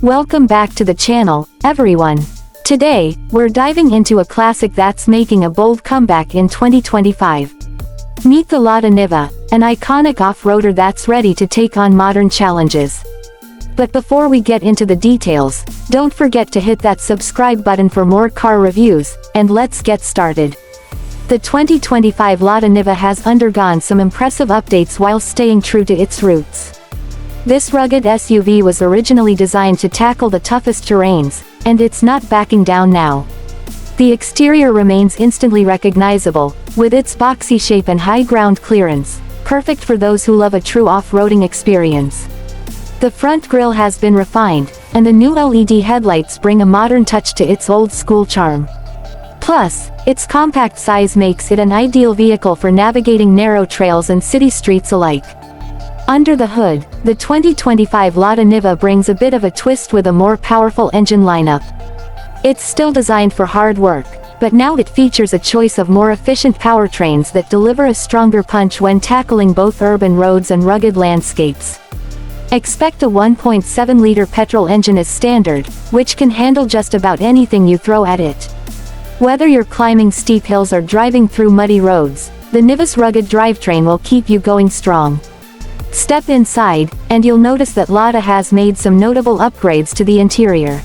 Welcome back to the channel, everyone. Today, we're diving into a classic that's making a bold comeback in 2025. Meet the Lada Niva, an iconic off-roader that's ready to take on modern challenges. But before we get into the details, don't forget to hit that subscribe button for more car reviews, and let's get started. The 2025 Lada Niva has undergone some impressive updates while staying true to its roots. This rugged SUV was originally designed to tackle the toughest terrains, and it's not backing down now. The exterior remains instantly recognizable, with its boxy shape and high ground clearance, perfect for those who love a true off-roading experience. The front grille has been refined, and the new LED headlights bring a modern touch to its old-school charm. Plus, its compact size makes it an ideal vehicle for navigating narrow trails and city streets alike. Under the hood, the 2025 Lada Niva brings a bit of a twist with a more powerful engine lineup. It's still designed for hard work, but now it features a choice of more efficient powertrains that deliver a stronger punch when tackling both urban roads and rugged landscapes. Expect a 1.7-liter petrol engine as standard, which can handle just about anything you throw at it. Whether you're climbing steep hills or driving through muddy roads, the Niva's rugged drivetrain will keep you going strong. Step inside, and you'll notice that Lada has made some notable upgrades to the interior.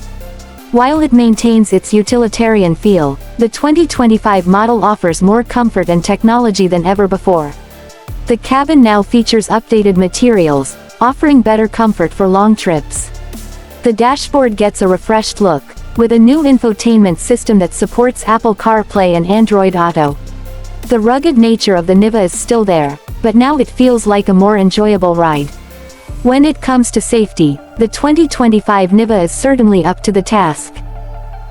While it maintains its utilitarian feel, the 2025 model offers more comfort and technology than ever before. The cabin now features updated materials, offering better comfort for long trips. The dashboard gets a refreshed look, with a new infotainment system that supports Apple CarPlay and Android Auto. The rugged nature of the Niva is still there, but now it feels like a more enjoyable ride. When it comes to safety, the 2025 Niva is certainly up to the task.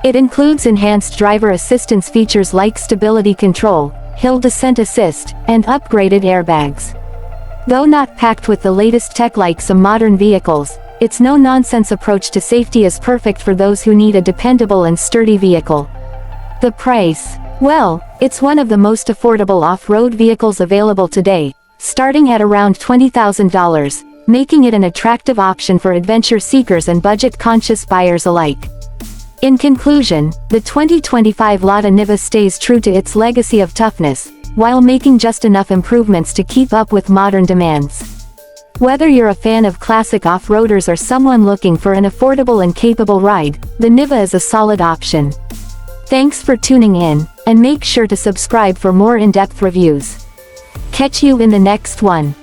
It includes enhanced driver assistance features like stability control, hill descent assist, and upgraded airbags. Though not packed with the latest tech like some modern vehicles, its no-nonsense approach to safety is perfect for those who need a dependable and sturdy vehicle. The price? Well, it's one of the most affordable off-road vehicles available today, starting at around $20,000, making it an attractive option for adventure seekers and budget-conscious buyers alike. In conclusion, the 2025 Lada Niva stays true to its legacy of toughness, while making just enough improvements to keep up with modern demands. Whether you're a fan of classic off-roaders or someone looking for an affordable and capable ride, the Niva is a solid option. Thanks for tuning in, and make sure to subscribe for more in-depth reviews. Catch you in the next one.